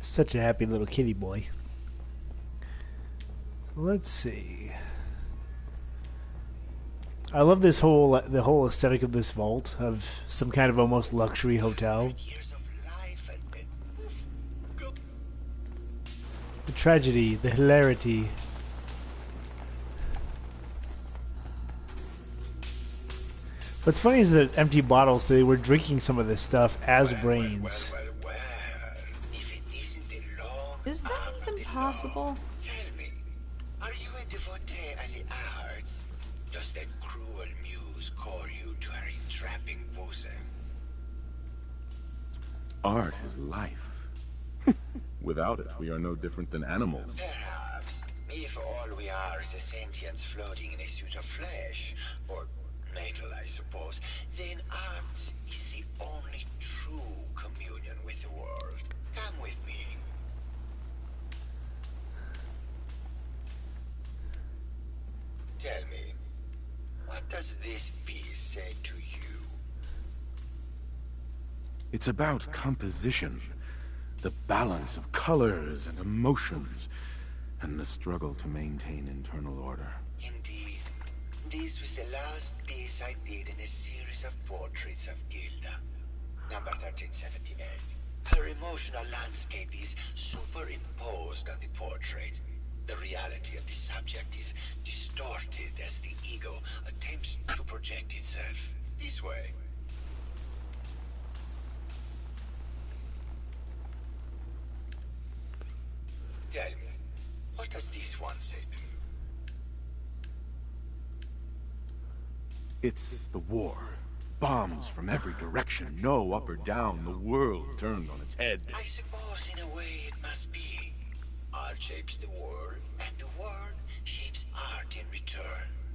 Such a happy little kitty boy. Let's see. I love this the whole aesthetic of this vault, of some kind of almost luxury hotel. The tragedy, the hilarity. What's funny is that empty bottles, so they were drinking some of this stuff as brains. Is that even possible? Tell me, are you a devotee of the arts? Does that cruel muse call you to her entrapping bosom? Art is life. Without it, we are no different than animals. Perhaps, if all we are is a sentience floating in a suit of flesh, or metal, I suppose, then art is the only true communion with the world. Come with me. Tell me, what does this piece say to you? It's about composition, the balance of colors and emotions, and the struggle to maintain internal order. Indeed. This was the last piece I did in a series of portraits of Gilda. Number 1378. Her emotional landscape is superimposed on the portrait. The reality of the subject is distorted as the ego attempts to project itself this way. Tell me, what does this one say to you? It's the war. Bombs from every direction, no up or down, the world turned on its head. I suppose in a way it must be. Art shapes the world, and the world shapes art in return.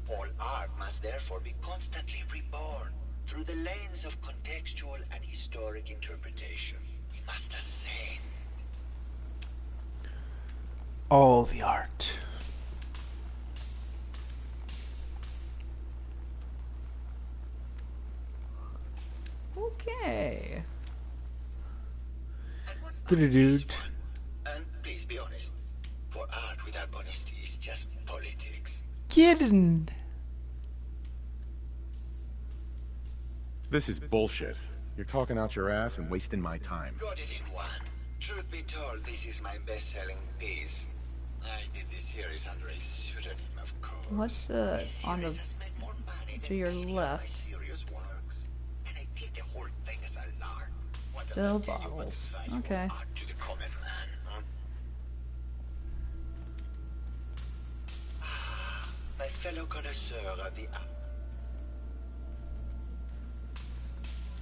All art must therefore be constantly reborn through the lens of contextual and historic interpretation. We must ascend. All the art. Okay. Dude. And please be honest, for art without honesty is just politics. Kidding. This is bullshit. You're talking out your ass and wasting my time. Got it in one. Truth be told, this is my best-selling piece. I did this series under a pseudonym, of course. What's the on the Series has made more money to than your any of my left? serious works. And I did the whole thing as a lark. What does Still that tell you about bottles. the value of Okay. art to the common man, huh? Ah, my fellow connoisseur of the art.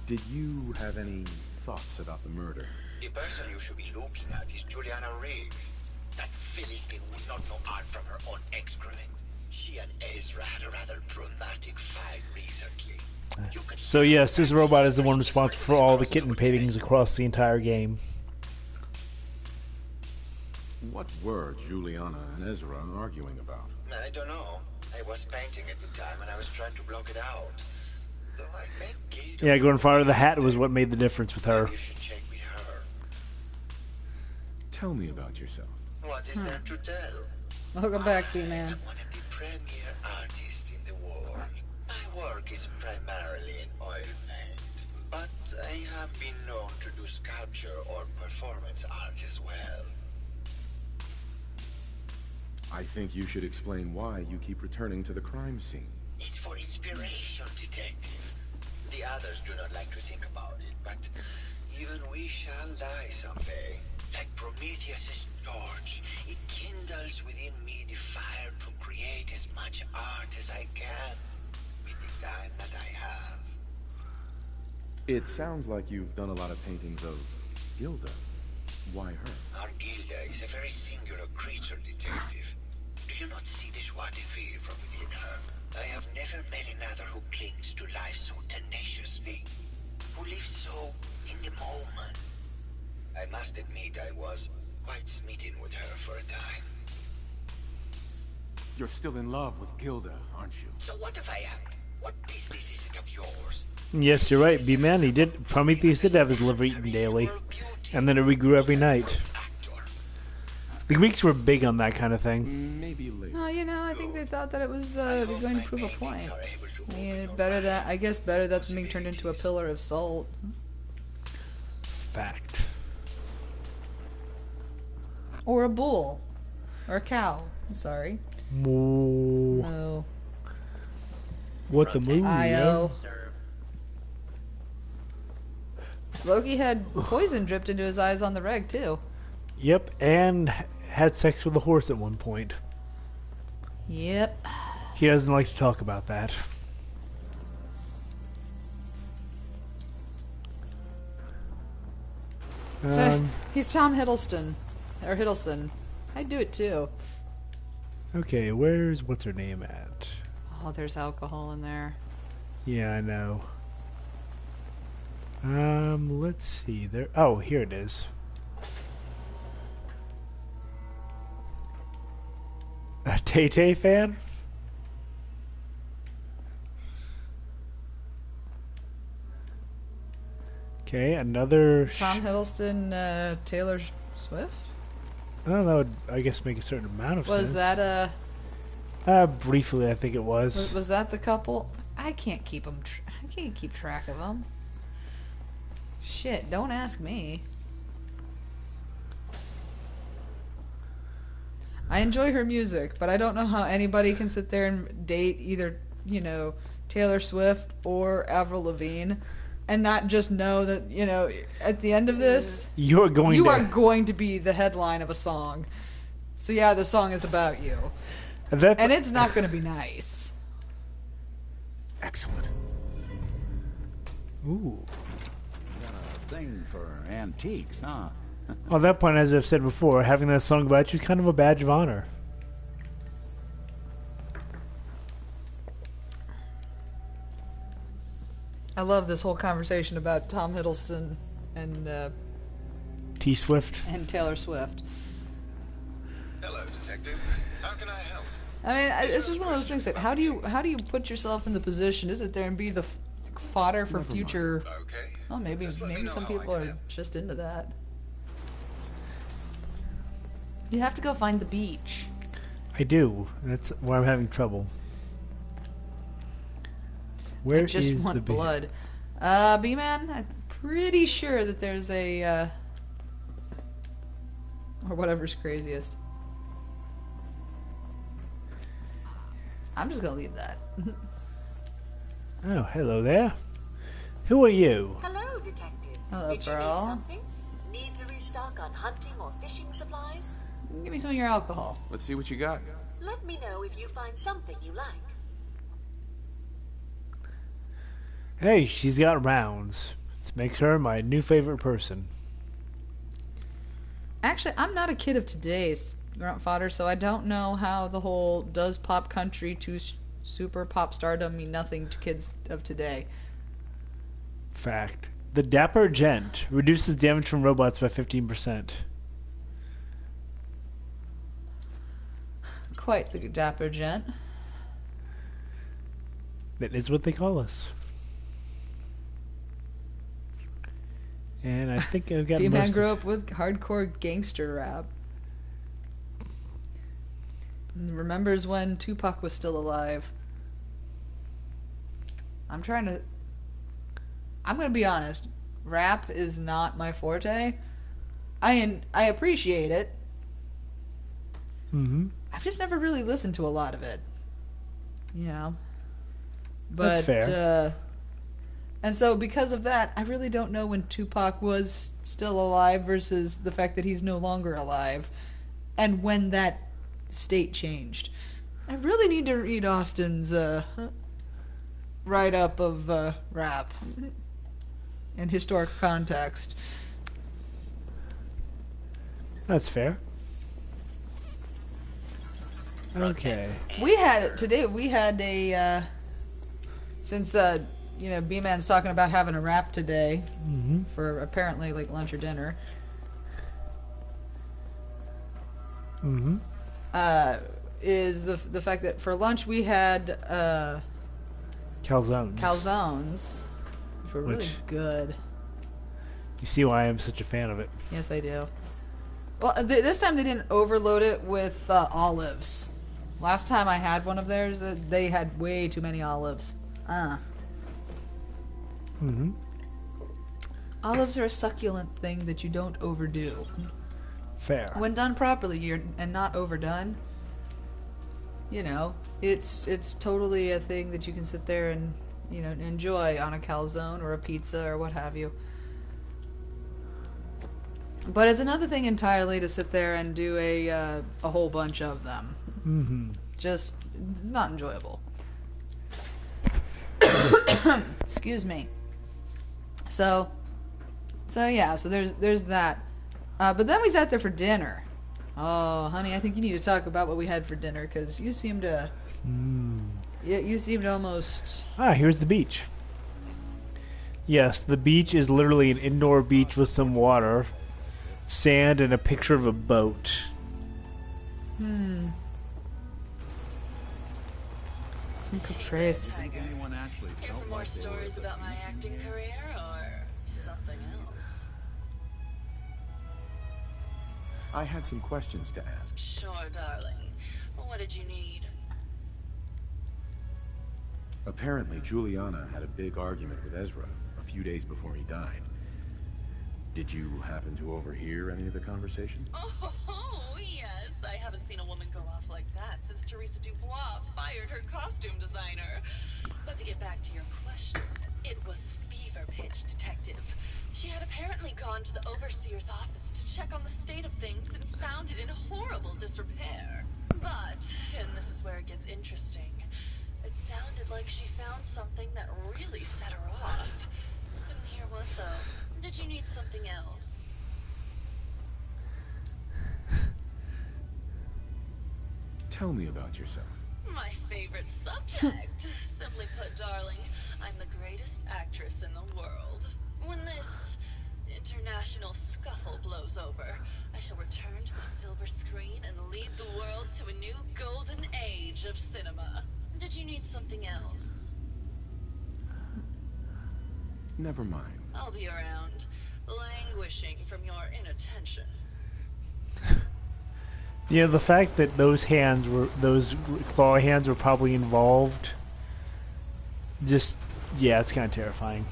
Did you have any thoughts about the murder? The person you should be looking at is Juliana Riggs. That Philistine would not know art from her own excrement. She and Ezra had a rather dramatic fight recently. So yes, this robot is the one responsible for all the kitten paintings across the entire game. What were Juliana and Ezra arguing about? I don't know. I was painting at the time and I was trying to block it out. Though I met Gilda. Yeah, going far the hat was what made the difference with her. You should check with her. Tell me about yourself. What is there to tell? Welcome back, B-Man. I'm one of the premier artists in the world. My work is primarily in oil paint, but I have been known to do sculpture or performance art as well. I think you should explain why you keep returning to the crime scene. It's for inspiration, detective. The others do not like to think about it, but even we shall die someday. Like Prometheus's torch, it kindles within me the fire to create as much art as I can with the time that I have. It sounds like you've done a lot of paintings of Gilda. Why her? Our Gilda is a very singular creature, detective. Do you not see the joie de vivre from within her? I have never met another who clings to life so tenaciously, who lives so in the moment. I must admit I was quite smitten with her for a time. You're still in love with Gilda, aren't you? So what if I am? What business is it of yours? Yes, you're right, B-Man. He did. Prometheus did have his liver eaten daily, and then it regrew every night. Actor The Greeks were big on that kind of thing. Maybe later. Well, you know, I think they thought that it was going to prove a point. I mean, better that than being turned into a pillar of salt. Fact. Or a bull. Or a cow. I'm sorry. Moo. No. What the moo? I-O. Loki had poison dripped into his eyes on the reg, too. Yep, and had sex with a horse at one point. Yep. He doesn't like to talk about that. He's Tom Hiddleston. Or Hiddleston. I'd do it, too. Okay, where's what's her name at? Oh, there's alcohol in there. Yeah, I know. Let's see. There. Oh, here it is. A Tay-Tay fan? Okay, another. Tom Hiddleston, Taylor Swift? Oh, that would, I guess, make a certain amount of sense. Was that, briefly, I think it was. was that the couple? I can't keep them. I can't keep track of them. Shit, don't ask me. I enjoy her music, but I don't know how anybody can sit there and date either, you know, Taylor Swift or Avril Lavigne and not just know that, you know, at the end of this, You are going to be the headline of a song. So yeah, the song is about you. And it's not going to be nice. Excellent. Ooh. Got a thing for antiques, huh? On that point, as I've said before, having that song about you is kind of a badge of honor. I love this whole conversation about Tom Hiddleston and T-Swift. and Taylor Swift. Hello, detective. How can I help? I mean, it's just one of those things that how do you put yourself in the position to sit there and be the fodder for future? Okay. Well, maybe Just let me know some how I people can are help. just into that. You have to go find the beach. I do. That's where I'm having trouble. Where I is just the want beach? blood. B-Man, I'm pretty sure that there's a or whatever's craziest. I'm just gonna leave that. Oh, hello there. Who are you? Hello, Detective. Hello, Did you girl. need something? Need to restock on hunting or fishing supplies? Give me some of your alcohol. Let's see what you got. Let me know if you find something you like. Hey, she's got rounds. This makes her my new favorite person. Actually, I'm not a kid of today's grunt fodder, so I don't know how the whole does pop country to super pop stardom mean nothing to kids of today. Fact. The Dapper Gent reduces damage from robots by 15%. Quite the dapper gent. That is what they call us. And I think I've got B-Man most grew of... up with hardcore gangster rap. And remembers when Tupac was still alive. I'm gonna be honest. Rap is not my forte. I appreciate it. Mm-hmm. I've just never really listened to a lot of it. You know. But, That's fair. And so because of that, I really don't know when Tupac was still alive versus the fact that he's no longer alive. And when that state changed. I really need to read Austin's write-up of rap. In historic context. That's fair. Okay. We had a since B-Man's talking about having a rap today for apparently like lunch or dinner. Is the fact that for lunch we had calzones, which were really Which- good. You see why I'm such a fan of it. Yes, I do. Well, this time they didn't overload it with olives. Last time I had one of theirs, they had way too many olives. Mm-hmm. Olives are a succulent thing that you don't overdo. Fair. When done properly and not overdone, you know, it's totally a thing that you can sit there and, you know, enjoy on a calzone or a pizza or what have you. But it's another thing entirely to sit there and do a whole bunch of them. Mm-hmm. Just not enjoyable. Excuse me. So yeah, so there's that. But then we sat there for dinner. Oh, honey, I think you need to talk about what we had for dinner because you seemed to. You seemed almost. Here's the beach. Yes, the beach is literally an indoor beach with some water, sand, and a picture of a boat. Some caprice. I think anyone actually Here felt for more like they stories were about my acting career or something else? I had some questions to ask. Sure, darling. What did you need? Apparently, Juliana had a big argument with Ezra a few days before he died. Did you happen to overhear any of the conversation? Oh, yes. I haven't seen a woman go off like that since Teresa Dubois fired her costume designer. But to get back to your question, it was fever pitch, Detective. She had apparently gone to the overseer's office to check on the state of things and found it in horrible disrepair. But, and this is where it gets interesting, it sounded like she found something that really set her off. Couldn't hear what, though. Did you need something else? Tell me about yourself. My favorite subject. Simply put, darling, I'm the greatest actress in the world. When this international scuffle blows over, I shall return to the silver screen and lead the world to a new golden age of cinema. Did you need something else? Never mind. I'll be around, languishing from your inattention. You know, the fact that those claw hands were probably involved, just, yeah, it's kind of terrifying.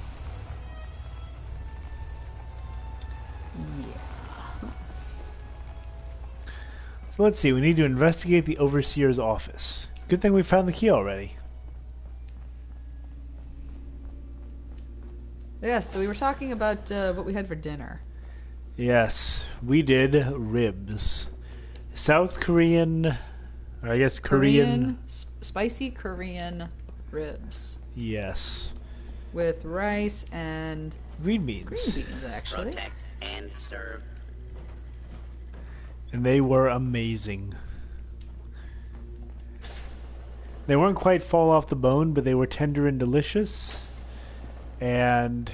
Yeah. So let's see, we need to investigate the Overseer's office. Good thing we found the key already. Yes, so we were talking about what we had for dinner. Yes, we did ribs. South Korean, or I guess Korean. Spicy Korean ribs. Yes. With rice and Green beans. green beans, actually. Protect and serve. And they were amazing. They weren't quite fall off the bone, but they were tender and delicious. And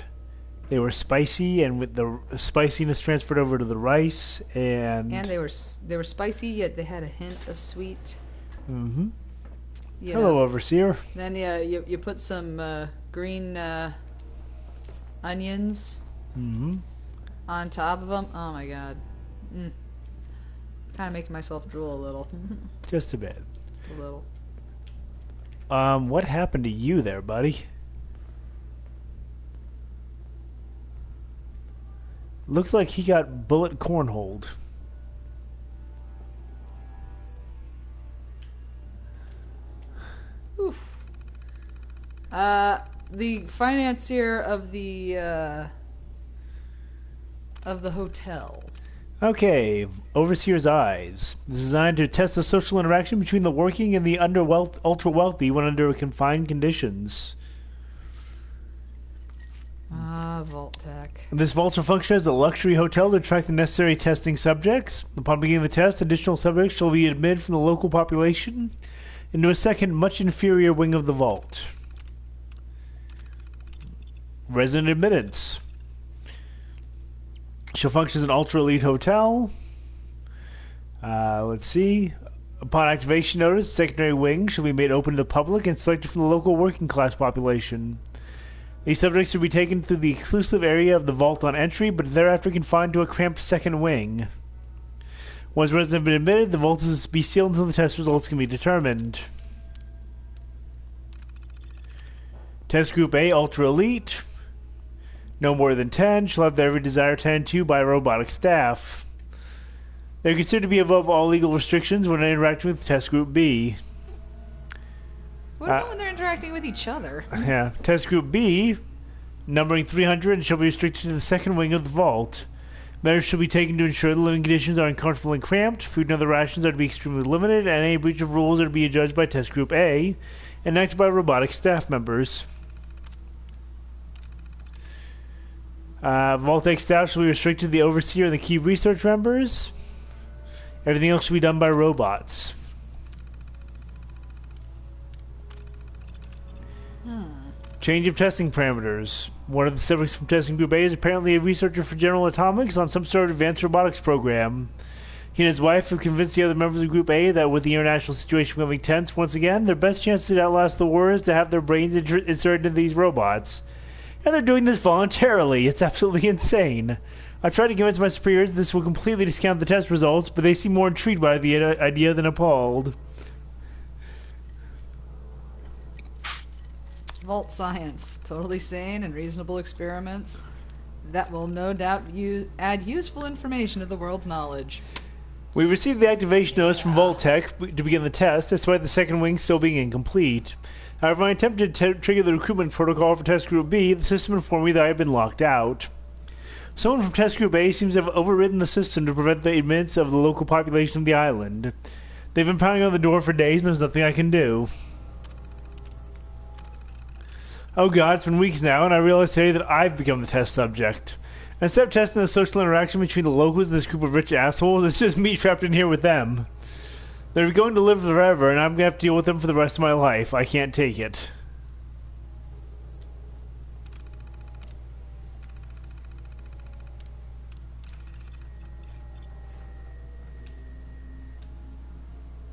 they were spicy, and with the spiciness transferred over to the rice, and they were spicy, yet they had a hint of sweet. Mm-hmm. You Hello, know. Overseer. Then you put some green onions on top of them. Oh my god. Kind of making myself drool a little. Just a bit. Just a little. What happened to you there, buddy? Looks like he got bullet cornholed. Oof. The financier of the hotel. Okay, Overseer's Eyes. This is designed to test the social interaction between the working and the ultra-wealthy when under confined conditions. Vault Tech. This vault will function as a luxury hotel to attract the necessary testing subjects. Upon beginning the test, additional subjects shall be admitted from the local population into a second, much inferior wing of the vault. Resident admittance. Shall function as an ultra-elite hotel. Let's see. Upon activation notice, the secondary wing shall be made open to the public and selected from the local working class population. These subjects will be taken through the exclusive area of the vault on entry, but thereafter confined to a cramped second wing. Once residents have been admitted, the vault is to be sealed until the test results can be determined. Test Group A, Ultra Elite. No more than 10. Shall have their every desire attended to by robotic staff. They're considered to be above all legal restrictions when interacting with Test Group B. What about when they're interacting with each other? Yeah. Test Group B, numbering 300, shall be restricted to the second wing of the vault. Measures shall be taken to ensure the living conditions are uncomfortable and cramped. Food and other rations are to be extremely limited, and any breach of rules are to be adjudged by Test Group A, enacted by robotic staff members. Vault-Tec staff shall be restricted to the overseer and the key research members. Everything else shall be done by robots. Change of testing parameters. One of the subjects from testing group A is apparently a researcher for General Atomics on some sort of advanced robotics program. He and his wife have convinced the other members of Group A that with the international situation becoming tense once again, their best chance to outlast the war is to have their brains inserted into these robots. And they're doing this voluntarily. It's absolutely insane. I've tried to convince my superiors that this will completely discount the test results, but they seem more intrigued by the idea than appalled. Vault science. Totally sane and reasonable experiments that will no doubt add useful information to the world's knowledge. We received the activation notice from Vault-Tec to begin the test, despite the second wing still being incomplete. However, when I attempted to trigger the recruitment protocol for Test Group B, the system informed me that I had been locked out. Someone from Test Group A seems to have overridden the system to prevent the admittance of the local population of the island. They've been pounding on the door for days, and there's nothing I can do. Oh god, it's been weeks now, and I realized today that I've become the test subject. Instead of testing the social interaction between the locals and this group of rich assholes, it's just me trapped in here with them. They're going to live forever, and I'm going to have to deal with them for the rest of my life. I can't take it.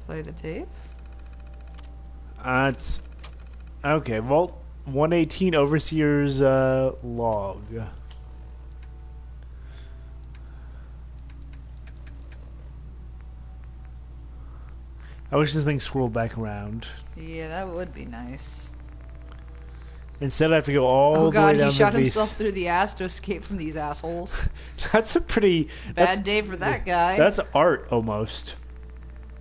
Play the tape? It's... Okay, Vault 118 Overseer's log. I wish this thing scrolled back around. Yeah, that would be nice. Instead, I have to go all the way down he shot the base. himself through the ass to escape from these assholes. That's a pretty... Bad day for that guy. That's art, almost.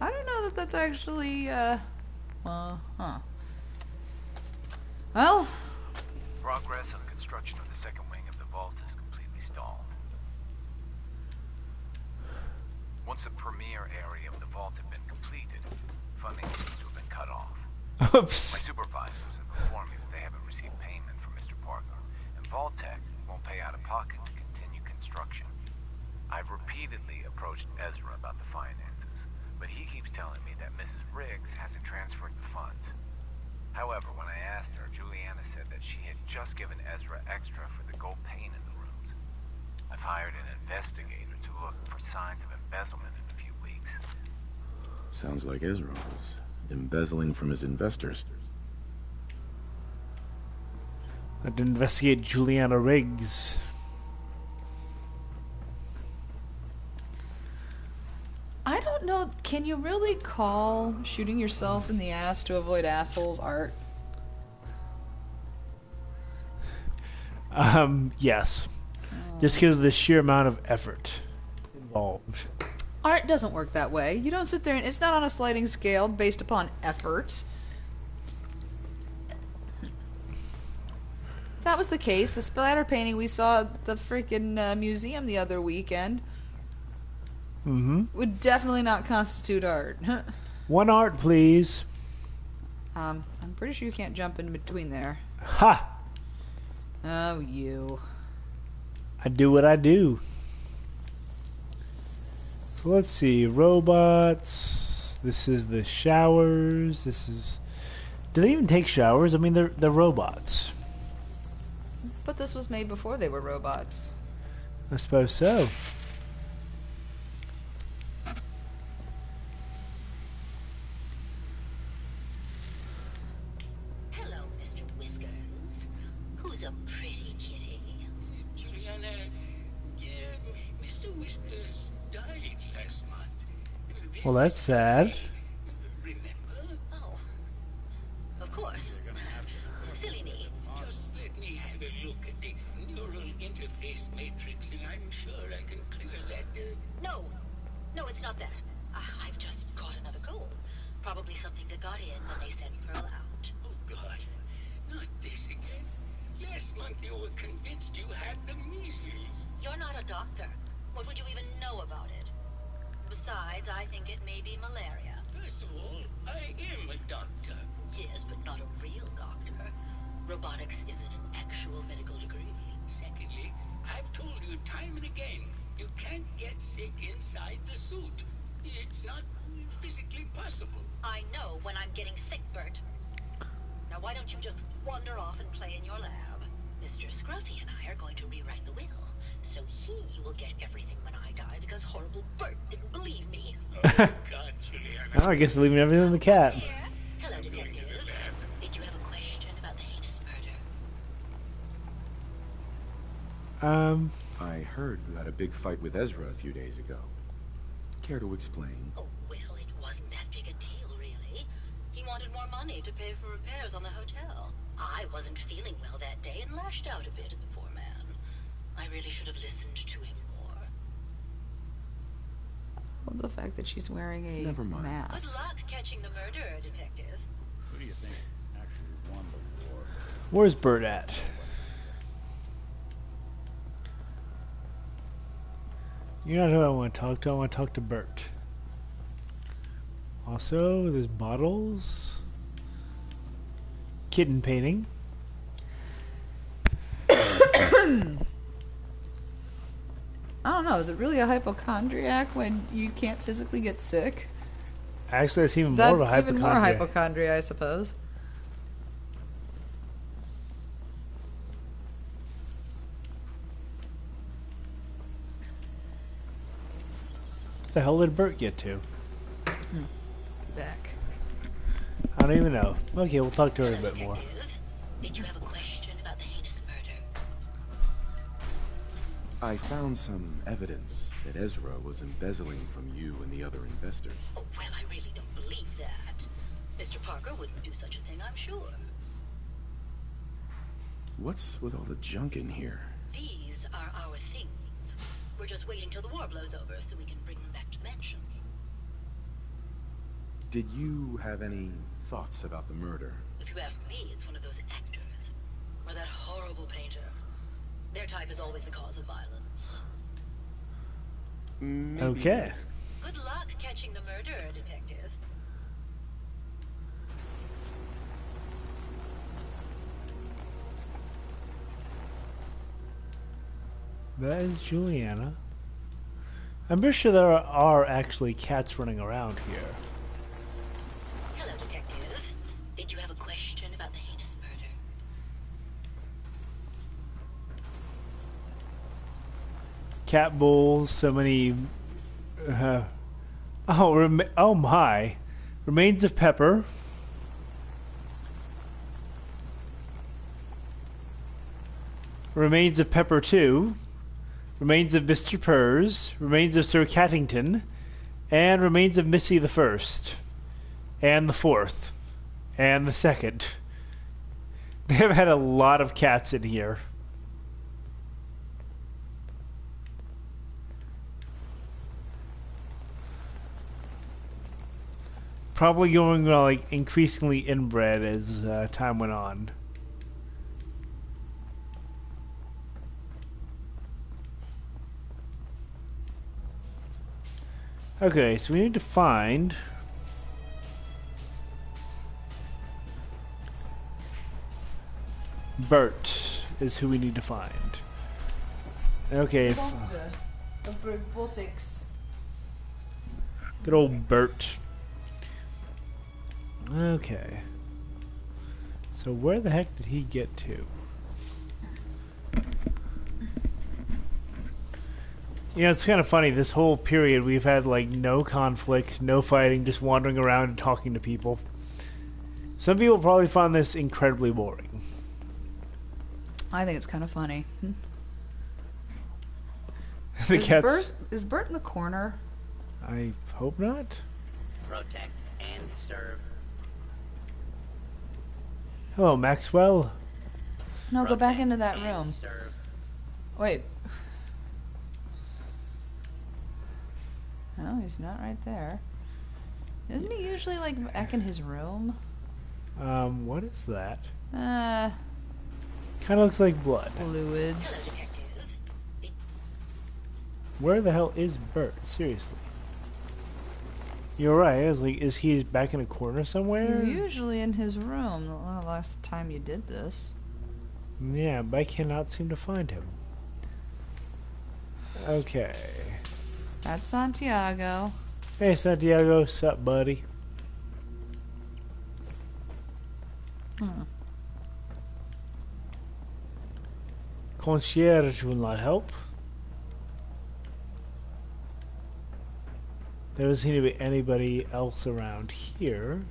I don't know that that's actually, Well... Progress on construction of the second wing of the vault is completely stalled. Once the premier area of the vault had been completed, funding seems to have been cut off. Oops. My supervisors have informed me that they haven't received payment from Mr. Parker, and Vault-Tec won't pay out of pocket to continue construction. I've repeatedly approached Ezra about the finances, but he keeps telling me that Mrs. Riggs hasn't transferred the funds. However, when I asked her, Juliana said that she had just given Ezra extra for the gold paint in the rooms. I've hired an investigator to look for signs of embezzlement in a few weeks. Sounds like Ezra was embezzling from his investors. I had to investigate Juliana Riggs. I don't know, can you really call shooting yourself in the ass to avoid assholes art? Yes. Just because of the sheer amount of effort involved. Art doesn't work that way. You don't sit there and... It's not on a sliding scale based upon effort. If that was the case, the splatter painting we saw at the freaking museum the other weekend would definitely not constitute art. One art, please. I'm pretty sure you can't jump in between there. Ha! Oh, you. I do what I do. So let's see. Robots. This is the showers. This is... Do they even take showers? I mean, they're robots. But this was made before they were robots. I suppose so. Hello, Mr. Whiskers. Who's a pretty kitty? Juliana, Mr. Whiskers died last month. Well, that's sad. Remember? Oh. Of course. Silly me. Just let me have a look at the neural interface matrix, and I'm sure I can clear that. No. No, it's not that. I've just caught another cold. Probably something that got in when they sent Pearl out. Oh, God. Not this again. Last month you were convinced you had the measles. You're not a doctor. What would you even know about it? Besides, I think it may be malaria. First of all, I am a doctor. Yes, but not a real doctor. Robotics isn't an actual medical degree. Secondly, I've told you time and again, you can't get sick inside the suit. It's not physically possible. I know when I'm getting sick, Bert. Now why don't you just wander off and play in your lab? Mr. Scruffy and I are going to rewrite the will, so he will get everything when I die because horrible Bert didn't believe me. Oh, God, Juliana. Oh, I guess leaving everything to the cat. Here. Hello, detective. Did you have a question about the heinous murder? I heard you had a big fight with Ezra a few days ago. Care to explain? Oh, well, it wasn't that big a deal, really. He wanted more money to pay for repairs on the hotel. I wasn't feeling well that day and lashed out a bit at the poor man. I really should have listened to him more. I love the fact that she's wearing a Never mind. Good mask. luck catching the murderer, detective. Who do you think actually won the war? Where's Bert at? You're not who I want to talk to. I want to talk to Bert. Also, there's bottles. Kitten painting. I don't know. Is it really a hypochondriac when you can't physically get sick? Actually, that's even more of a That's even more hypochondria. hypochondria, I suppose. What the hell did Bert get to? Back. I don't even know. Okay, we'll talk to her a bit more. Detective, did you have a question about the heinous murder? I found some evidence that Ezra was embezzling from you and the other investors. Oh, well, I really don't believe that. Mr. Parker wouldn't do such a thing, I'm sure. What's with all the junk in here? These are our things. We're just waiting till the war blows over so we can bring them back to the mansion. Did you have any thoughts about the murder? If you ask me, it's one of those actors. Or that horrible painter. Their type is always the cause of violence. Maybe. Okay. Good luck catching the murderer, detective. That is Juliana. I'm pretty sure there are actually cats running around here. Hello, detective. Did you have a question about the heinous murder? Cat bowls, so many. Oh my! Remains of Pepper. Remains of Pepper 2. Remains of Mr. Purrs. Remains of Sir Cattington. And remains of Missy the First. And the Fourth. And the Second. They have had a lot of cats in here. Probably going like increasingly inbred as time went on. Okay, so we need to find Bert is who we need to find. Okay, Of robotics. good old Bert. Okay. So where the heck did he get to? You know, it's kind of funny. This whole period, we've had, like, no conflict, no fighting, just wandering around and talking to people. Some people probably find this incredibly boring. I think it's kind of funny. The cats... Is Bert in the corner? I hope not. protect, and serve. Hello, Maxwell. No, go back Protect into that and room. serve. Wait. No, he's not right there. Isn't he usually like back in his room? What is that? Uh, Kind of looks like blood. fluids. Where the hell is Bert? Seriously. You're right. I was like, is he back in a corner somewhere? He's usually in his room. The last time you did this. Yeah, but I cannot seem to find him. Okay. That's Santiago. Hey, Santiago. Sup, buddy? Concierge will not help. There doesn't seem to be anybody else around here.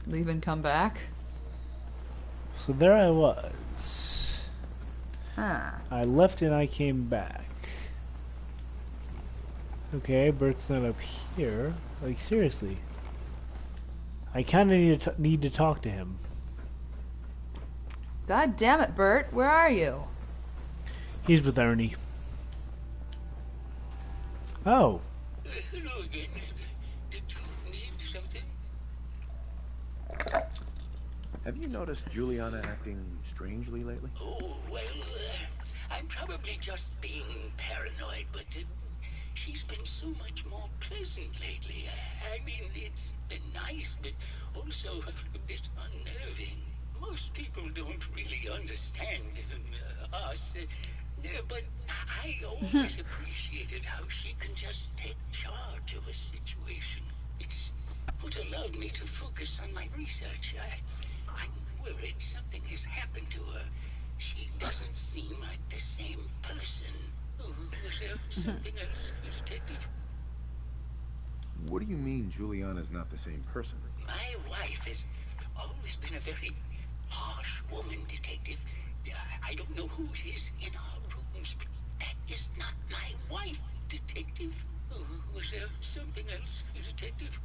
Leave and come back. So there I was. Huh. I left and I came back. Okay, Bert's not up here. Like, seriously. I kind of need to talk to him. God damn it, Bert. Where are you? He's with Ernie. Oh. Hello again. Did you need something? Have you noticed Juliana acting strangely lately? Oh, well, I'm probably just being paranoid, but she's been so much more pleasant lately. I mean, it's been nice, but also a bit unnerving. Most people don't really understand us, but I always appreciated how she can just take charge of a situation. It's what allowed me to focus on my research. I'm worried something has happened to her. She doesn't seem like the same person. Oh, was there something else, Detective? What do you mean Juliana's not the same person? My wife has always been a very harsh woman, Detective. I don't know who it is in our rooms, but that is not my wife, Detective. Oh, was there something else, Detective?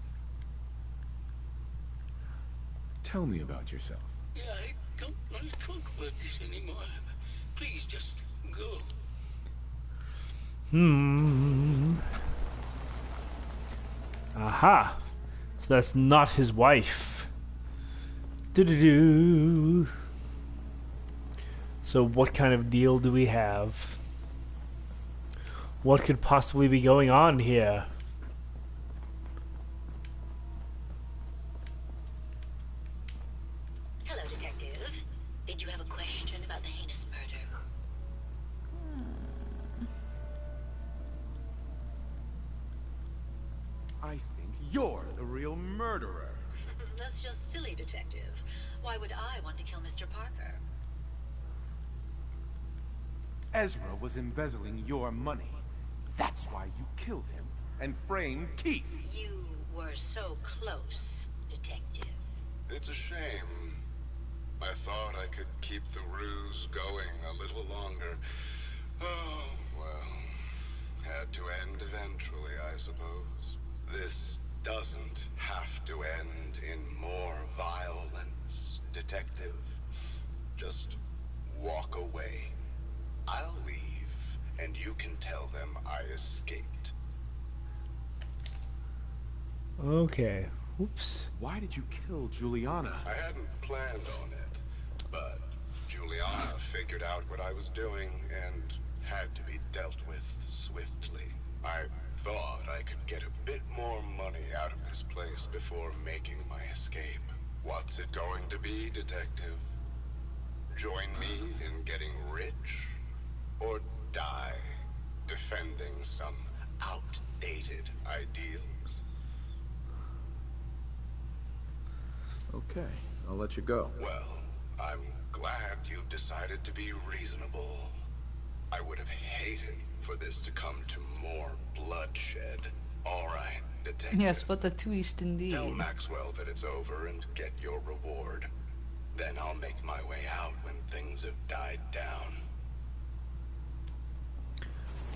Tell me about yourself. Yeah, I don't want to talk about this anymore. Please just go. Aha. So that's not his wife. Do-do-do. So what kind of deal do we have? What could possibly be going on here? Hello, Detective. Did you have a question about the heinous murder? I think you're the real murderer. That's just silly, Detective. Why would I want to kill Mr. Parker? Ezra was embezzling your money. That's why you killed him and framed Keith. You were so close, Detective. It's a shame. I thought I could keep the ruse going a little longer. Oh, well. Had to end eventually, I suppose. This doesn't have to end in more violence, Detective. Just walk away. I'll leave, and you can tell them I escaped. Okay. Oops. Why did you kill Juliana? I hadn't planned on it, but Juliana figured out what I was doing and had to be dealt with swiftly. I thought I could get a bit more money out of this place before making my escape. What's it going to be, Detective? Join me in getting rich? Or die defending some outdated ideals? Okay, I'll let you go. Well, I'm glad you've decided to be reasonable. I would have hated for this to come to more bloodshed. All right, Detective. Yes, what a twist indeed. Tell Maxwell that it's over and get your reward. Then I'll make my way out when things have died down.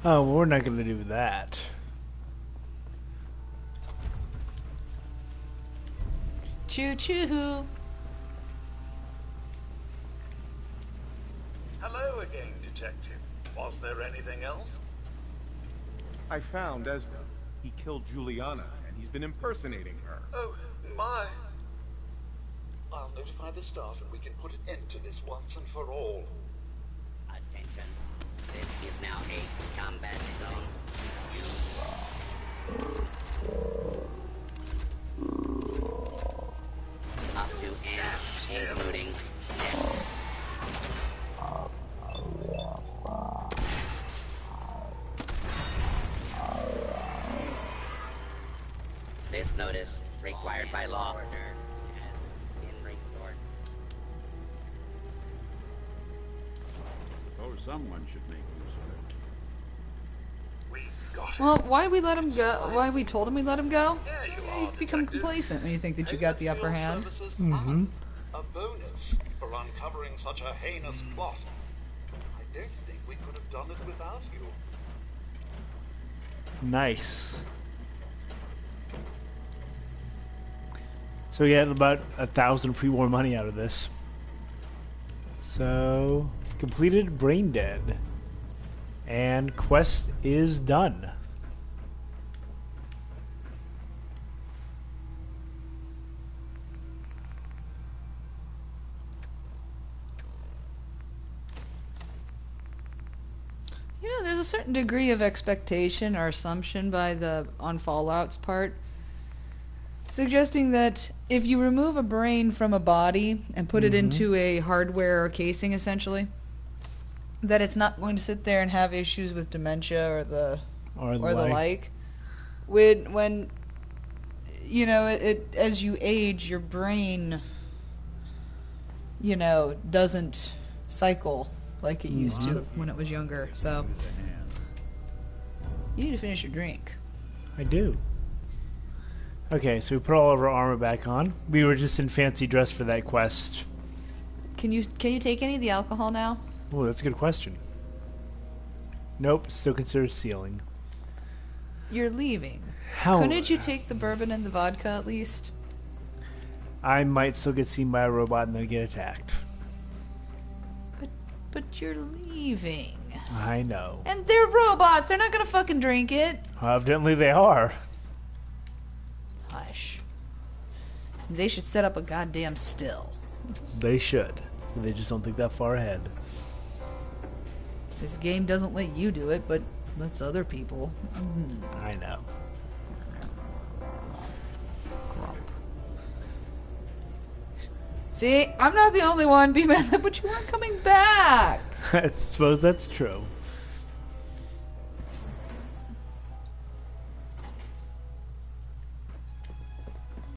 Oh, well, we're not going to do that. Choo choo. Hello again, Detective. Was there anything else? I found Ezra. He killed Juliana, and he's been impersonating her. Oh, my. I'll notify the staff and we can put an end to this once and for all. Attention. This is now a combat zone. Up to and including death. This notice, required by law, has been restored. Suppose someone should make use of it. We got Well, it. why we let him go? Why we told him we let him go? There you You are, become Detective. complacent when you think that you got the upper Your hand. services are a bonus for uncovering such a heinous plot. I don't think we could have done it without you. Nice. So we get about 1,000 pre-war money out of this. So completed Brain Dead. And quest is done. You know, there's a certain degree of expectation or assumption by the on Fallout's part, suggesting that if you remove a brain from a body and put it into a hardware or casing, essentially, that it's not going to sit there and have issues with dementia or the like. When you know it as you age, your brain, you know, doesn't cycle like it used to when it was younger. So you need to finish your drink. I do. Okay, so we put all of our armor back on. We were just in fancy dress for that quest. Can you take any of the alcohol now? Oh, that's a good question. Nope, still considered sealing. You're leaving. How? Couldn't you take the bourbon and the vodka at least? I might still get seen by a robot and then get attacked. But you're leaving. I know. And they're robots. They're not gonna fucking drink it. Evidently they are. Hush. They should set up a goddamn still. They should. They just don't think that far ahead. This game doesn't let you do it, but lets other people. I know. See, I'm not the only one. B-Man's like, but you weren't coming back. I suppose that's true.